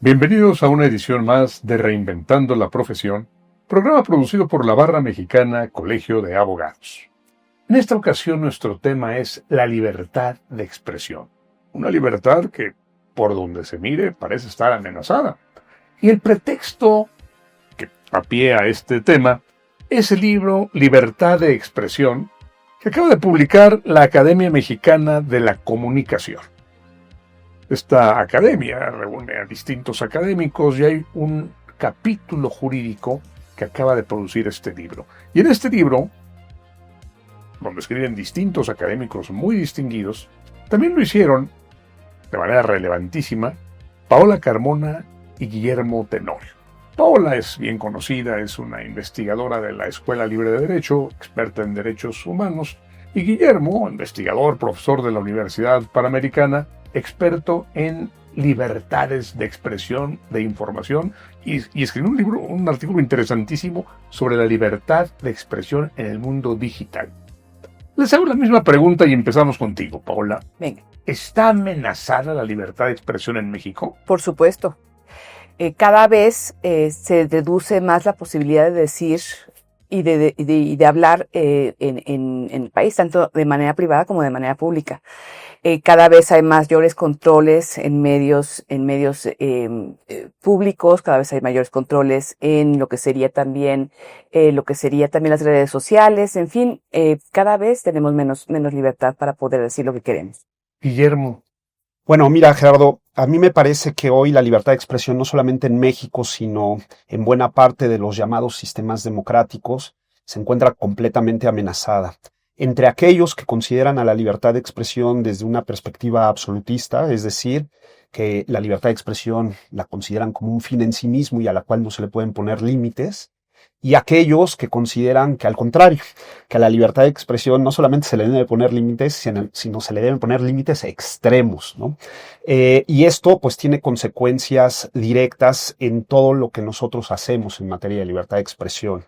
Bienvenidos a una edición más de Reinventando la Profesión, programa producido por la Barra Mexicana Colegio de Abogados. En esta ocasión nuestro tema es la libertad de expresión. Una libertad que, por donde se mire, parece estar amenazada. Y el pretexto que da pie a este tema es el libro Libertad de Expresión, que acaba de publicar la Academia Mexicana de la Comunicación. Esta academia reúne a distintos académicos y hay un capítulo jurídico que acaba de producir este libro. Y en este libro, donde escriben distintos académicos muy distinguidos, también lo hicieron, de manera relevantísima, Paola Carmona y Guillermo Tenorio. Paola es bien conocida, es una investigadora de la Escuela Libre de Derecho, experta en derechos humanos, y Guillermo, investigador, profesor de la Universidad Panamericana, experto en libertades de expresión, de información, y escribió un artículo interesantísimo sobre la libertad de expresión en el mundo digital. Les hago la misma pregunta y empezamos contigo, Paola. Venga. ¿Está amenazada la libertad de expresión en México? Por supuesto. Cada vez se reduce más la posibilidad de decir y de hablar en el país, tanto de manera privada como de manera pública. Cada vez hay mayores controles en medios públicos, cada vez hay mayores controles en lo que sería también las redes sociales, en fin, cada vez tenemos menos libertad para poder decir lo que queremos. Guillermo. Bueno, mira, Gerardo, a mí me parece que hoy la libertad de expresión, no solamente en México, sino en buena parte de los llamados sistemas democráticos, se encuentra completamente amenazada. Entre aquellos que consideran a la libertad de expresión desde una perspectiva absolutista, es decir, que la libertad de expresión la consideran como un fin en sí mismo y a la cual no se le pueden poner límites, y aquellos que consideran que al contrario, que a la libertad de expresión no solamente se le deben poner límites, sino se le deben poner límites extremos, ¿no? Y esto pues tiene consecuencias directas en todo lo que nosotros hacemos en materia de libertad de expresión.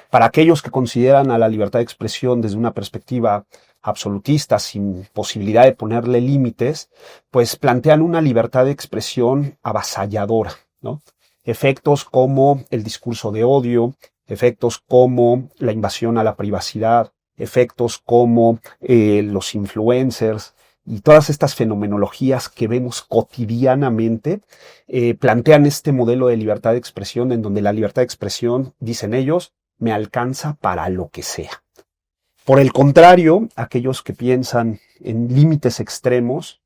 Para aquellos que consideran a la libertad de expresión desde una perspectiva absolutista, sin posibilidad de ponerle límites, pues plantean una libertad de expresión avasalladora, ¿no? Efectos como el discurso de odio, efectos como la invasión a la privacidad, efectos como los influencers y todas estas fenomenologías que vemos cotidianamente plantean este modelo de libertad de expresión en donde la libertad de expresión, dicen ellos, me alcanza para lo que sea. Por el contrario, aquellos que piensan en límites extremos,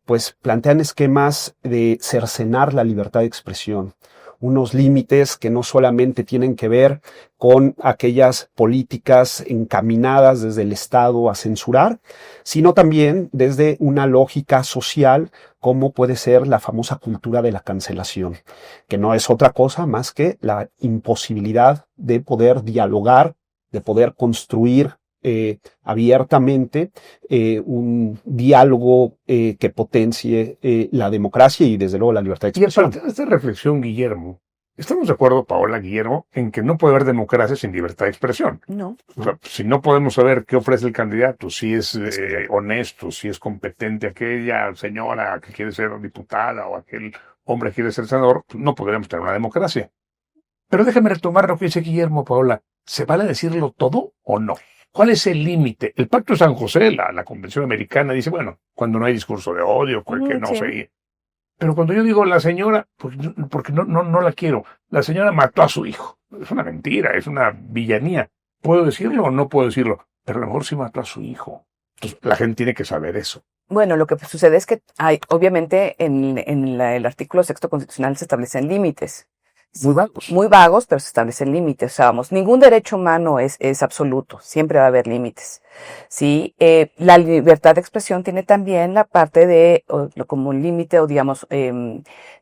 pues plantean esquemas de cercenar la libertad de expresión, unos límites que no solamente tienen que ver con aquellas políticas encaminadas desde el Estado a censurar, sino también desde una lógica social como puede ser la famosa cultura de la cancelación, que no es otra cosa más que la imposibilidad de poder dialogar, de poder construir abiertamente un diálogo que potencie la democracia y desde luego la libertad de expresión. Y a partir de esta reflexión, Guillermo, ¿estamos de acuerdo, Paola, Guillermo, en que no puede haber democracia sin libertad de expresión? No. O sea, si no podemos saber qué ofrece el candidato, si es honesto, si es competente aquella señora que quiere ser diputada o aquel hombre que quiere ser senador, no podremos tener una democracia. Pero déjame retomar lo que dice Guillermo, Paola. ¿Se vale decirlo todo o no? ¿Cuál es el límite? El Pacto de San José, la Convención Americana, dice, bueno, cuando no hay discurso de odio, que no Sí. se... Pero cuando yo digo la señora, porque no la quiero, la señora mató a su hijo. Es una mentira, es una villanía. ¿Puedo decirlo o no puedo decirlo? Pero a lo mejor sí mató a su hijo. Entonces, la gente tiene que saber eso. Bueno, lo que sucede es que hay, obviamente, el artículo 6º constitucional se establecen límites. Muy vagos. Muy vagos, pero se establecen límites. O sea, vamos, ningún derecho humano es absoluto. Siempre va a haber límites. Sí, la libertad de expresión tiene también la parte de, como un límite, o digamos,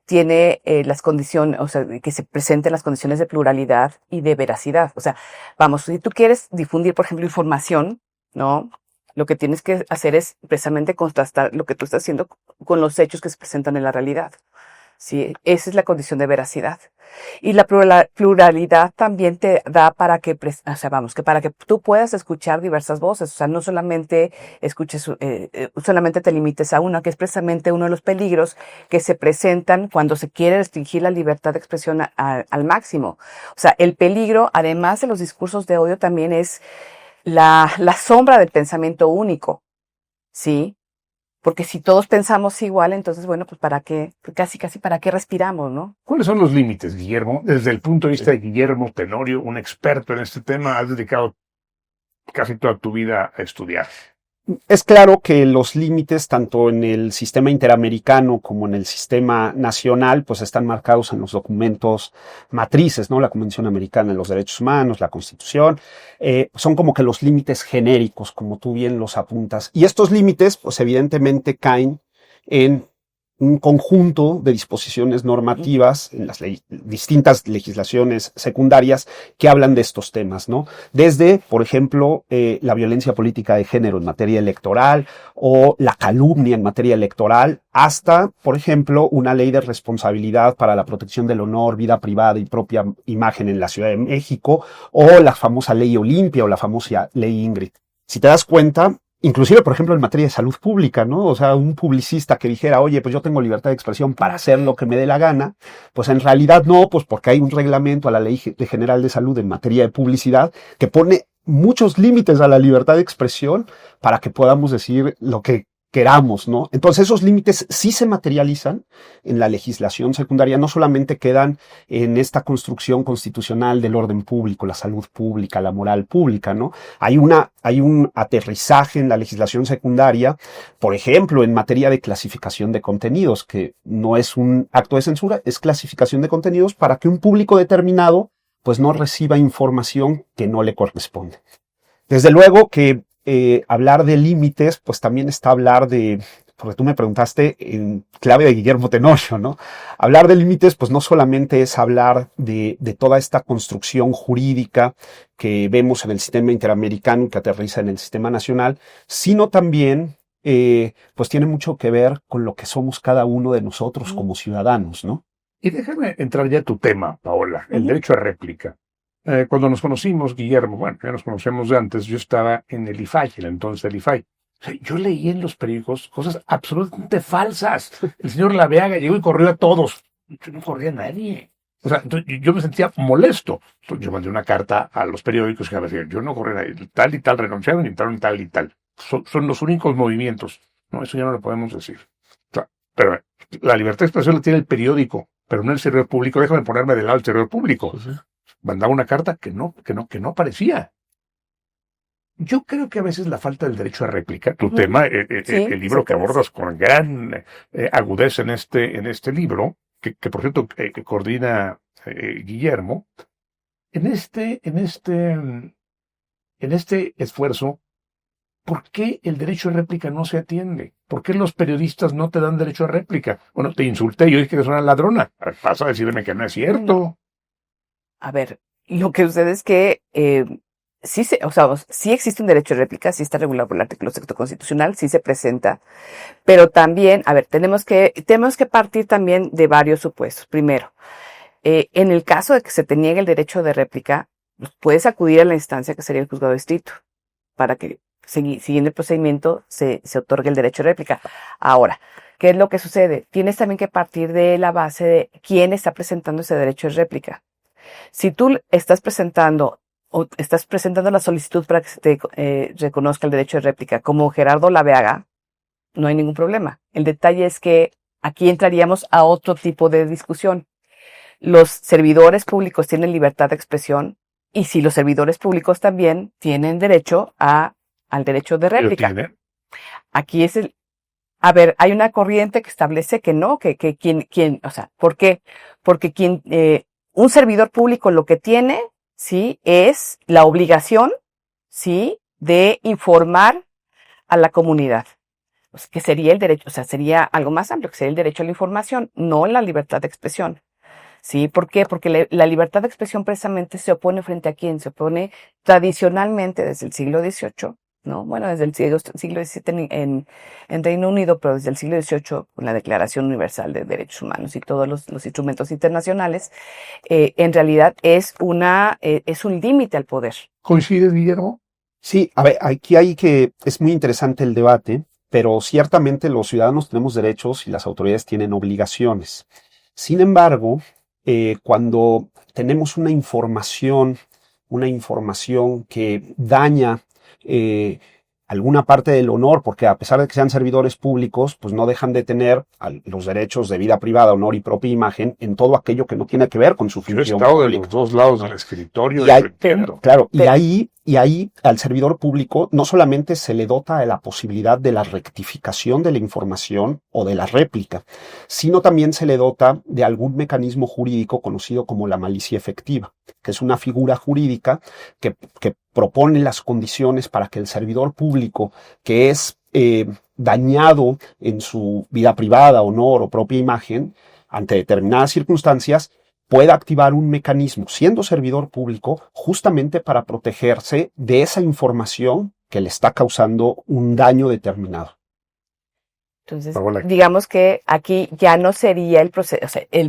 tiene las condiciones, o sea, que se presenten las condiciones de pluralidad y de veracidad. O sea, vamos, si tú quieres difundir, por ejemplo, información, ¿no? Lo que tienes que hacer es precisamente contrastar lo que tú estás haciendo con los hechos que se presentan en la realidad. ¿sí? Esa es la condición de veracidad. Y la pluralidad también te da para que, o sea, vamos, que para que tú puedas escuchar diversas voces, o sea, no solamente escuches, solamente te limites a una, que es precisamente uno de los peligros que se presentan cuando se quiere restringir la libertad de expresión al máximo. O sea, el peligro, además de los discursos de odio, también es la sombra del pensamiento único, ¿sí? Porque si todos pensamos igual, entonces, bueno, pues para qué, casi para qué respiramos, ¿no? ¿Cuáles son los límites, Guillermo? Desde el punto de vista de Guillermo Tenorio, un experto en este tema, has dedicado casi toda tu vida a estudiar. Es claro que los límites, tanto en el sistema interamericano como en el sistema nacional, pues están marcados en los documentos matrices, ¿no? La Convención Americana de los Derechos Humanos, la Constitución, son como que los límites genéricos, como tú bien los apuntas. Y estos límites, pues evidentemente caen en un conjunto de disposiciones normativas en las distintas legislaciones secundarias que hablan de estos temas, ¿no? Desde, por ejemplo, la violencia política de género en materia electoral o la calumnia en materia electoral, hasta, por ejemplo, una ley de responsabilidad para la protección del honor, vida privada y propia imagen en la Ciudad de México, o la famosa ley Olimpia o la famosa ley Ingrid. Si te das cuenta, inclusive, por ejemplo, en materia de salud pública, ¿no? O sea, un publicista que dijera, oye, pues yo tengo libertad de expresión para hacer lo que me dé la gana, pues en realidad no, pues porque hay un reglamento a la Ley General de Salud en materia de publicidad que pone muchos límites a la libertad de expresión para que podamos decir lo que queramos, ¿no? Entonces esos límites sí se materializan en la legislación secundaria, no solamente quedan en esta construcción constitucional del orden público, la salud pública, la moral pública, ¿no? Hay un aterrizaje en la legislación secundaria, por ejemplo, en materia de clasificación de contenidos, que no es un acto de censura, es clasificación de contenidos para que un público determinado pues no reciba información que no le corresponde. Desde luego que hablar de límites, pues también está hablar de, porque tú me preguntaste en clave de Guillermo Tenorio, ¿no? Hablar de límites, pues no solamente es hablar de toda esta construcción jurídica que vemos en el sistema interamericano que aterriza en el sistema nacional, sino también, pues tiene mucho que ver con lo que somos cada uno de nosotros como ciudadanos, ¿no? Y déjame entrar ya a tu tema, Paola, el derecho a réplica. Cuando nos conocimos, Guillermo, bueno, ya nos conocemos de antes, yo estaba en el IFAI, el entonces del IFAI. O sea, yo leí en los periódicos cosas absolutamente falsas. El señor Laveaga llegó y corrió a todos. Yo no corría a nadie. O sea, entonces, yo me sentía molesto. Entonces, yo mandé una carta a los periódicos que decían, yo no corrí a nadie. Tal y tal renunciaron y entraron tal y tal. Son los únicos movimientos. No, eso ya no lo podemos decir. O sea, pero la libertad de expresión la tiene el periódico, pero no el servidor público. Déjame ponerme del lado del servidor público. Mandaba una carta que no aparecía. Yo creo que a veces la falta del derecho a réplica, tu tema, Sí, el libro que abordas con gran agudeza en este libro, que por cierto que coordina Guillermo, en este esfuerzo, ¿por qué el derecho a réplica no se atiende? ¿Por qué los periodistas no te dan derecho a réplica? Bueno, te insulté, yo dije que eres una ladrona. Vas a decirme que no es cierto. A ver, lo que sucede es que sí existe un derecho de réplica, sí está regulado por el artículo 6 constitucional, sí se presenta, pero también, a ver, tenemos que partir también de varios supuestos. Primero, en el caso de que se te niegue el derecho de réplica, pues, puedes acudir a la instancia que sería el juzgado de distrito para que, siguiendo el procedimiento, se otorgue el derecho de réplica. Ahora, ¿qué es lo que sucede? Tienes también que partir de la base de quién está presentando ese derecho de réplica. Si tú estás presentando la solicitud para que se te reconozca el derecho de réplica como Gerardo Laveaga, no hay ningún problema. El detalle es que aquí entraríamos a otro tipo de discusión. Los servidores públicos tienen libertad de expresión y si los servidores públicos también tienen derecho al derecho de réplica. Aquí es a ver, hay una corriente que establece que no, que quien, o sea, ¿por qué? Porque un servidor público lo que tiene, sí, es la obligación, sí, de informar a la comunidad. Pues, que sería el derecho, o sea, sería algo más amplio, que sería el derecho a la información, no la libertad de expresión. ¿Sí? ¿Por qué? Porque la libertad de expresión precisamente se opone frente a quién? Se opone tradicionalmente desde el siglo XVIII, ¿no? Bueno, desde el siglo XVII en Reino Unido, pero desde el siglo XVIII, con la Declaración Universal de Derechos Humanos y todos los instrumentos internacionales, en realidad es un límite al poder. ¿Coincides, Guillermo? Sí, a ver, es muy interesante el debate, pero ciertamente los ciudadanos tenemos derechos y las autoridades tienen obligaciones. Sin embargo, cuando tenemos una información que daña alguna parte del honor, porque a pesar de que sean servidores públicos, pues no dejan de tener los derechos de vida privada, honor y propia imagen en todo aquello que no tiene que ver con su Yo he función estado de pública. los dos lados del escritorio Y y lo hay- entiendo. Claro, y ahí al servidor público no solamente se le dota de la posibilidad de la rectificación de la información o de la réplica, sino también se le dota de algún mecanismo jurídico conocido como la malicia efectiva, que es una figura jurídica que propone las condiciones para que el servidor público que es dañado en su vida privada, honor o propia imagen, ante determinadas circunstancias, pueda activar un mecanismo, siendo servidor público, justamente para protegerse de esa información que le está causando un daño determinado. Entonces, Paola. digamos que aquí ya no sería el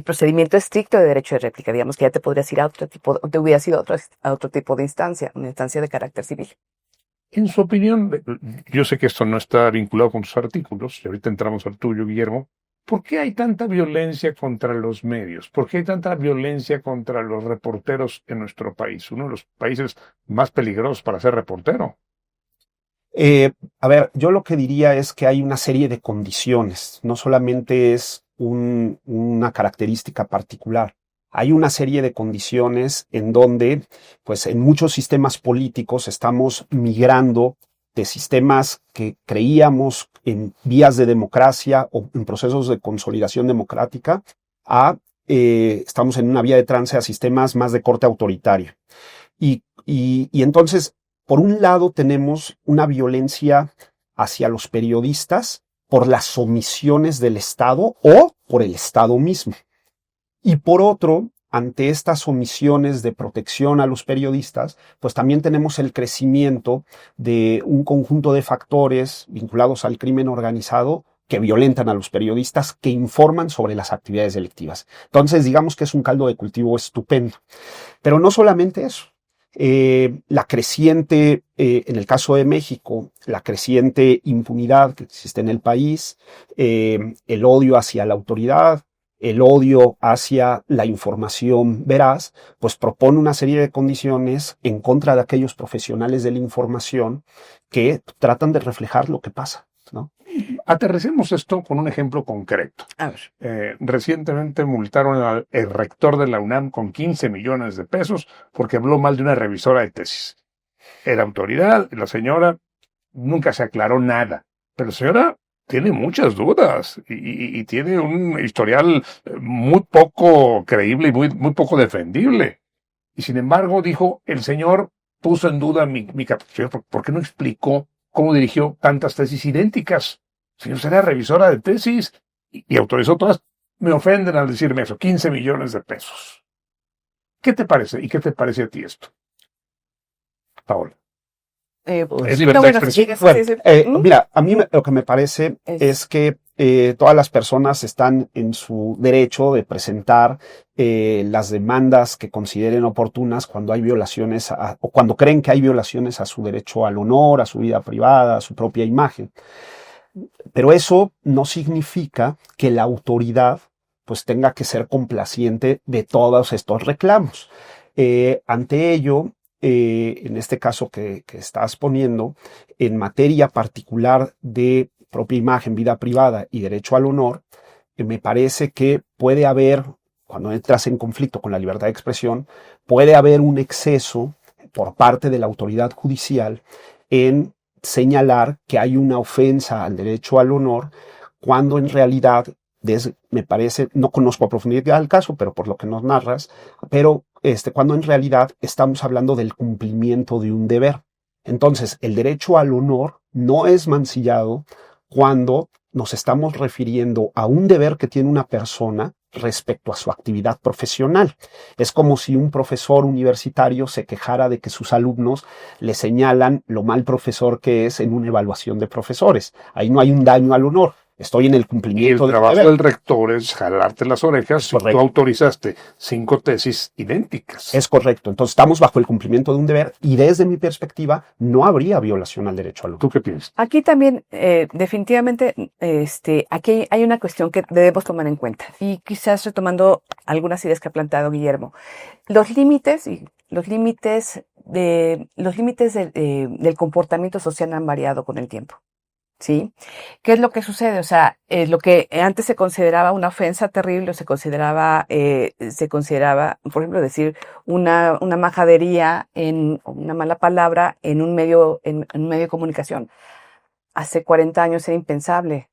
procedimiento estricto de derecho de réplica, digamos que ya te podrías ir a otro tipo, te hubieras ido a otro tipo de instancia, una instancia de carácter civil. En su opinión, yo sé que esto no está vinculado con sus artículos, y ahorita entramos al tuyo, Guillermo. ¿Por qué hay tanta violencia contra los medios? ¿Por qué hay tanta violencia contra los reporteros en nuestro país? Uno de los países más peligrosos para ser reportero. A ver, yo lo que diría es que hay una serie de condiciones, no solamente es una característica particular. Hay una serie de condiciones en donde, pues en muchos sistemas políticos estamos migrando de sistemas que creíamos en vías de democracia o en procesos de consolidación democrática estamos en una vía de trance a sistemas más de corte autoritario. Y entonces, por un lado, tenemos una violencia hacia los periodistas por las omisiones del Estado o por el Estado mismo. Y por otro, ante estas omisiones de protección a los periodistas, pues también tenemos el crecimiento de un conjunto de factores vinculados al crimen organizado que violentan a los periodistas, que informan sobre las actividades delictivas. Entonces, digamos que es un caldo de cultivo estupendo. Pero no solamente eso. La creciente, en el caso de México, la creciente impunidad que existe en el país, el odio hacia la autoridad, el odio hacia la información veraz, pues propone una serie de condiciones en contra de aquellos profesionales de la información que tratan de reflejar lo que pasa, ¿no? Aterricemos esto con un ejemplo concreto. A ver. Recientemente multaron al rector de la UNAM con 15 millones de pesos porque habló mal de una revisora de tesis. Era autoridad, la señora nunca se aclaró nada, pero la señora tiene muchas dudas y tiene un historial muy poco creíble y muy poco defendible. Y sin embargo, dijo, el señor puso en duda mi capacidad. ¿Por qué no explicó cómo dirigió tantas tesis idénticas? Señor, será revisora de tesis y autorizó todas. Me ofenden al decirme eso, 15 millones de pesos. ¿Qué te parece? ¿Y qué te parece a ti esto, Paola? Es libertad de expresión. Bueno, mira, a mí lo que me parece es que todas las personas están en su derecho de presentar las demandas que consideren oportunas cuando hay violaciones o cuando creen que hay violaciones a su derecho al honor, a su vida privada, a su propia imagen. Pero eso no significa que la autoridad pues tenga que ser complaciente de todos estos reclamos. Ante ello, en este caso que estás poniendo, en materia particular de propia imagen, vida privada y derecho al honor, me parece que puede haber, cuando entras en conflicto con la libertad de expresión, puede haber un exceso por parte de la autoridad judicial en señalar que hay una ofensa al derecho al honor, cuando en realidad, me parece, no conozco a profundidad el caso, pero por lo que nos narras, pero cuando en realidad estamos hablando del cumplimiento de un deber. Entonces, el derecho al honor no es mancillado cuando nos estamos refiriendo a un deber que tiene una persona respecto a su actividad profesional. Es como si un profesor universitario se quejara de que sus alumnos le señalan lo mal profesor que es en una evaluación de profesores. Ahí no hay un daño al honor. Estoy en el Y el cumplimiento del trabajo deber. del rector es jalarte las orejas si tú Correcto. autorizaste 5 tesis idénticas. Es correcto. Entonces estamos bajo el cumplimiento de un deber y desde mi perspectiva no habría violación al derecho al honor. ¿Tú qué piensas? Aquí también, definitivamente, aquí hay una cuestión que debemos tomar en cuenta. Y quizás retomando algunas ideas que ha planteado Guillermo. Los límites del comportamiento social han variado con el tiempo. ¿Sí? ¿Qué es lo que sucede? O sea, lo que antes se consideraba una ofensa terrible, se consideraba, por ejemplo, decir una majadería o una mala palabra en un medio de comunicación. Hace 40 años era impensable,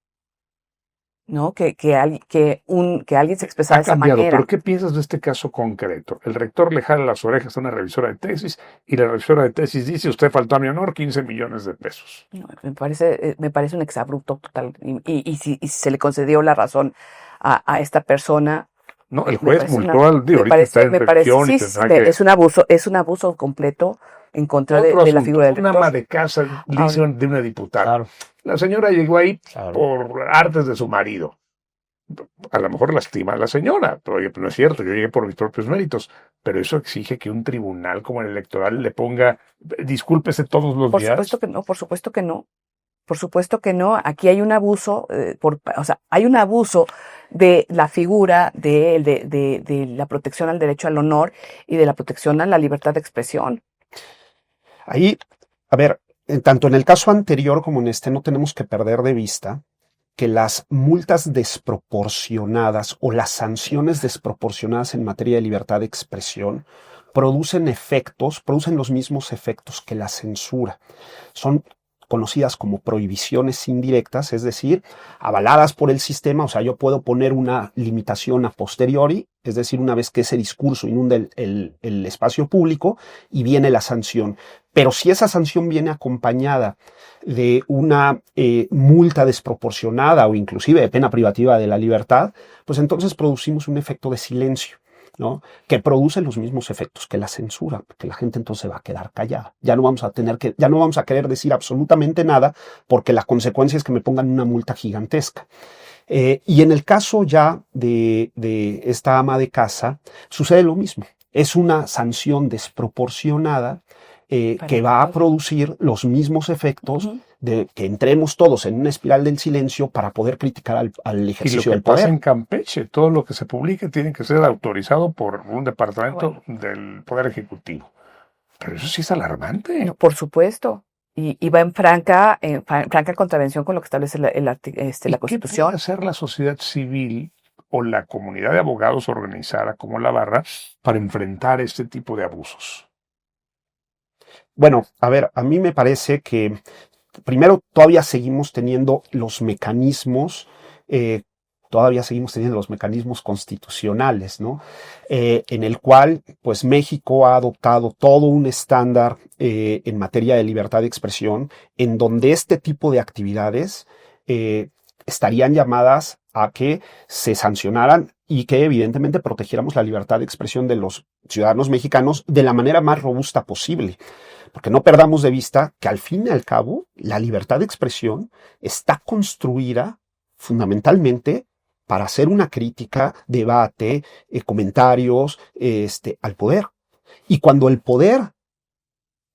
¿no? Que alguien se expresara Ha de esa cambiado, manera. pero ¿qué piensas de este caso concreto? El rector le jala las orejas a una revisora de tesis y la revisora de tesis dice, usted faltó a mi honor 15 millones de pesos. No, me parece un exabrupto total. Y si se le concedió la razón a esta persona. No, el Me juez parece multó al me ahorita está en revisión y sí, tendrá que... es un abuso completo en contra Otro de la asunto, figura del una rector. ama de casa dice de una diputada. Claro, La señora llegó ahí claro. por artes de su marido. A lo mejor lastima a la señora, pero oye, no es cierto, yo llegué por mis propios méritos, pero eso exige que un tribunal como el electoral le ponga, discúlpese todos los Por días. supuesto que no, por supuesto que no. Por supuesto que no. Aquí hay un abuso, hay un abuso de la figura de la protección al derecho al honor y de la protección a la libertad de expresión. Ahí, a ver, tanto en el caso anterior como en este no tenemos que perder de vista que las multas desproporcionadas o las sanciones desproporcionadas en materia de libertad de expresión producen los mismos efectos que la censura. Son conocidas como prohibiciones indirectas, es decir, avaladas por el sistema. O sea, yo puedo poner una limitación a posteriori, es decir, una vez que ese discurso inunda el espacio público y viene la sanción. Pero si esa sanción viene acompañada de una multa desproporcionada o inclusive de pena privativa de la libertad, pues entonces producimos un efecto de silencio, ¿no? Que produce los mismos efectos que la censura, porque la gente entonces va a quedar callada. Ya no vamos a querer decir absolutamente nada porque la consecuencia es que me pongan una multa gigantesca. Y en el caso ya de esta ama de casa, sucede lo mismo. Es una sanción desproporcionada que va a producir los mismos efectos de que entremos todos en una espiral del silencio para poder criticar al Y ejercicio lo del que pasa poder. en Campeche, todo lo que se publique tiene que ser autorizado por un departamento del Poder Ejecutivo. Pero eso sí es alarmante. No, por supuesto. Y va en franca contravención con lo que establece la ¿Y Constitución. qué puede hacer la sociedad civil o la comunidad de abogados organizada como la Barra para enfrentar este tipo de abusos? Bueno, a ver, a mí me parece que primero todavía seguimos teniendo los mecanismos, constitucionales, ¿no? En el cual, pues México ha adoptado todo un estándar en materia de libertad de expresión, en donde este tipo de actividades estarían llamadas a que se sancionaran y que evidentemente protegiéramos la libertad de expresión de los ciudadanos mexicanos de la manera más robusta posible. Porque no perdamos de vista que al fin y al cabo la libertad de expresión está construida fundamentalmente para hacer una crítica, debate, comentarios al poder. Y cuando el poder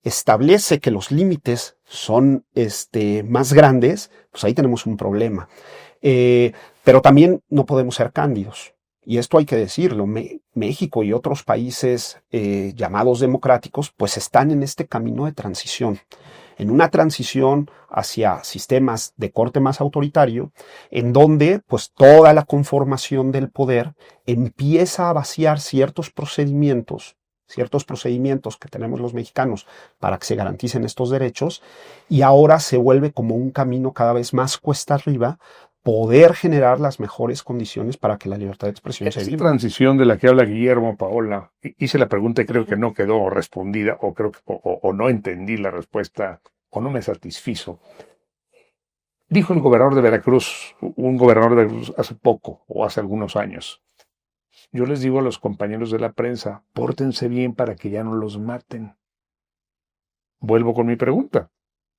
establece que los límites son más grandes, pues ahí tenemos un problema. Pero también no podemos ser cándidos. Y esto hay que decirlo, México y otros países llamados democráticos, pues están en este camino de transición, en una transición hacia sistemas de corte más autoritario, en donde pues toda la conformación del poder empieza a vaciar ciertos procedimientos que tenemos los mexicanos para que se garanticen estos derechos, y ahora se vuelve como un camino cada vez más cuesta arriba poder generar las mejores condiciones para que la libertad de expresión se Esta viva. transición de la que habla Guillermo, Paola, hice la pregunta y creo que no quedó respondida, o no entendí la respuesta, o no me satisfizo. Dijo el gobernador de Veracruz, un gobernador de Veracruz hace poco, o hace algunos años, Yo les digo a los compañeros de la prensa, pórtense bien para que ya no los maten. Vuelvo con mi pregunta.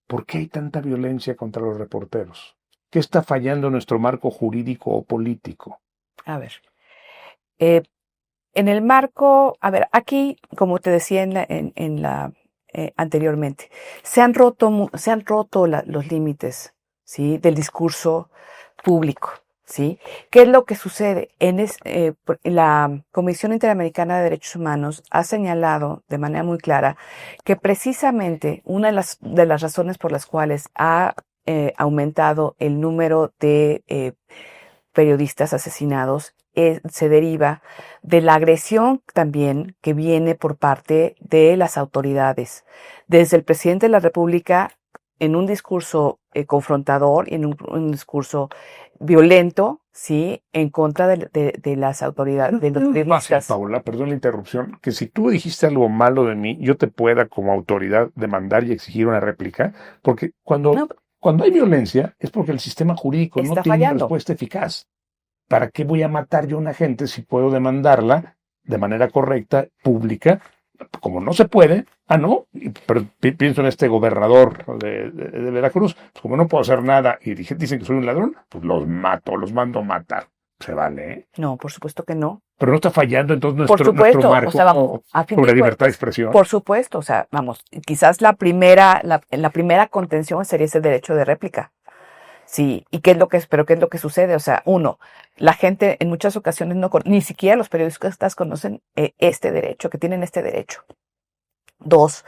¿Por qué hay tanta violencia contra los reporteros? ¿Qué está fallando en nuestro marco jurídico o político? A ver, eh, en el marco, a ver, aquí, como te decía anteriormente, se han roto los límites, ¿sí? Del discurso público, ¿sí? ¿Qué es lo que sucede? La Comisión Interamericana de Derechos Humanos ha señalado de manera muy clara que precisamente una de las razones por las cuales ha aumentado el número de periodistas asesinados se deriva de la agresión también que viene por parte de las autoridades. Desde el presidente de la República, en un discurso confrontador y en un discurso violento, ¿sí? En contra de las autoridades, de los periodistas. Paula, perdón la interrupción, que si tú dijiste algo malo de mí, yo te pueda como autoridad demandar y exigir una réplica, porque cuando hay violencia es porque el sistema jurídico no tiene una respuesta eficaz. ¿Para qué voy a matar yo a una gente si puedo demandarla de manera correcta, pública? Como no se puede, pero pienso en este gobernador de Veracruz, pues como no puedo hacer nada y dicen que soy un ladrón, pues los mato, los mando a matar. Se vale, ¿eh? No, por supuesto que no. Pero no está fallando entonces nuestro marco, o sea, sobre libertad de expresión. Por supuesto, o sea, vamos, quizás la primera contención sería ese derecho de réplica. Sí, ¿y qué es lo que sucede? O sea, uno, la gente en muchas ocasiones ni siquiera los periodistas conocen este derecho, que tienen este derecho. Dos,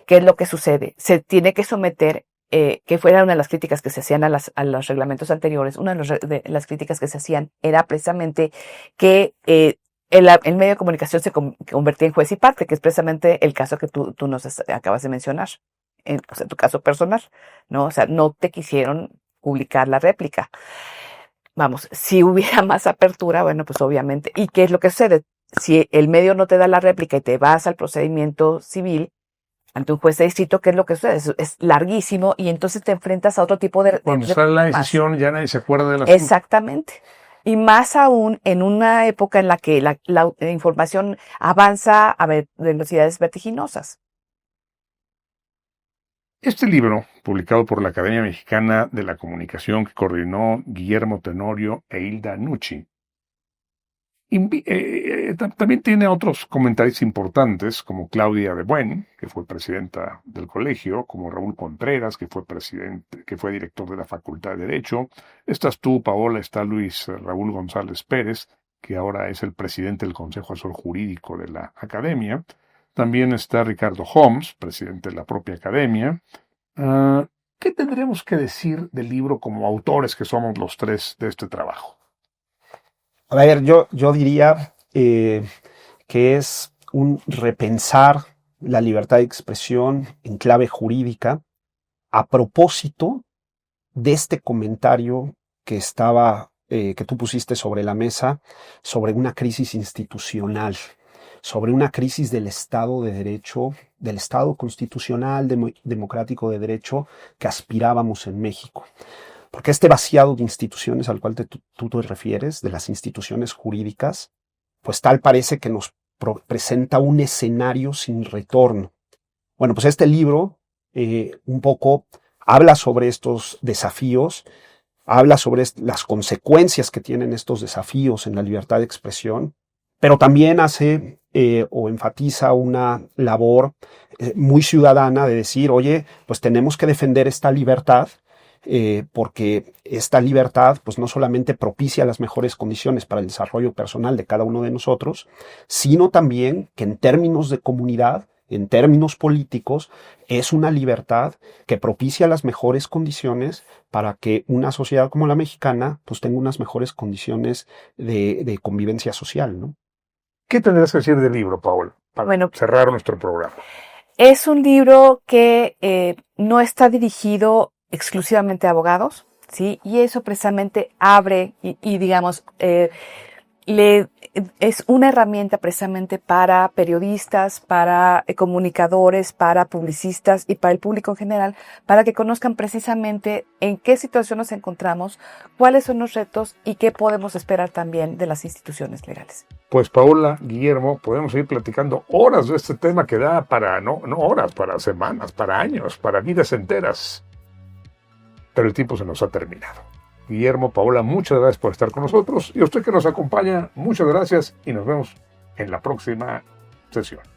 ¿qué es lo que sucede? Se tiene que someter, que fuera una de las críticas que se hacían a los reglamentos anteriores, una de las críticas que se hacían era precisamente que el medio de comunicación se convertía en juez y parte, que es precisamente el caso que tú nos acabas de mencionar, o sea, tu caso personal, ¿no? O sea, no te quisieron publicar la réplica. Vamos, si hubiera más apertura, bueno, pues obviamente. ¿Y qué es lo que sucede? Si el medio no te da la réplica y te vas al procedimiento civil ante un juez de distrito, ¿qué es lo que sucede? Es larguísimo y entonces te enfrentas a otro tipo de... Cuando sale la decisión ya nadie se acuerda de la asunto. Exactamente. Y más aún en una época en la que la información avanza a velocidades vertiginosas. Este libro, publicado por la Academia Mexicana de la Comunicación, que coordinó Guillermo Tenorio e Hilda Nucci, también tiene otros comentarios importantes, como Claudia de Buen, que fue presidenta del colegio, como Raúl Contreras, que fue director de la Facultad de Derecho. Estás tú, Paola, está Luis Raúl González Pérez, que ahora es el presidente del Consejo Asesor Jurídico de la Academia. También está Ricardo Homs, presidente de la propia Academia. ¿Qué tendríamos que decir del libro como autores que somos los tres de este trabajo? A ver, yo diría que es un repensar la libertad de expresión en clave jurídica a propósito de este comentario que que tú pusiste sobre la mesa sobre una crisis institucional, sobre una crisis del Estado de Derecho, del Estado constitucional democrático de derecho que aspirábamos en México. Porque este vaciado de instituciones al cual tú te refieres, de las instituciones jurídicas, pues tal parece que nos presenta un escenario sin retorno. Bueno, pues este libro un poco habla sobre estos desafíos, habla sobre las consecuencias que tienen estos desafíos en la libertad de expresión, pero también hace o enfatiza una labor muy ciudadana de decir, oye, pues tenemos que defender esta libertad, porque esta libertad pues no solamente propicia las mejores condiciones para el desarrollo personal de cada uno de nosotros, sino también que en términos de comunidad, en términos políticos, es una libertad que propicia las mejores condiciones para que una sociedad como la mexicana pues tenga unas mejores condiciones de convivencia social, ¿no? ¿Qué tendrás que decir del libro, Paola, para cerrar nuestro programa? Es un libro que no está dirigido exclusivamente a abogados, ¿sí? Y eso precisamente abre y digamos, es una herramienta precisamente para periodistas, para comunicadores, para publicistas y para el público en general, para que conozcan precisamente en qué situación nos encontramos, cuáles son los retos y qué podemos esperar también de las instituciones legales. Pues Paola, Guillermo, podemos seguir platicando horas de este tema que da para, no horas, para semanas, para años, para vidas enteras. Pero el tiempo se nos ha terminado. Guillermo, Paola, muchas gracias por estar con nosotros. Y a usted que nos acompaña, muchas gracias y nos vemos en la próxima sesión.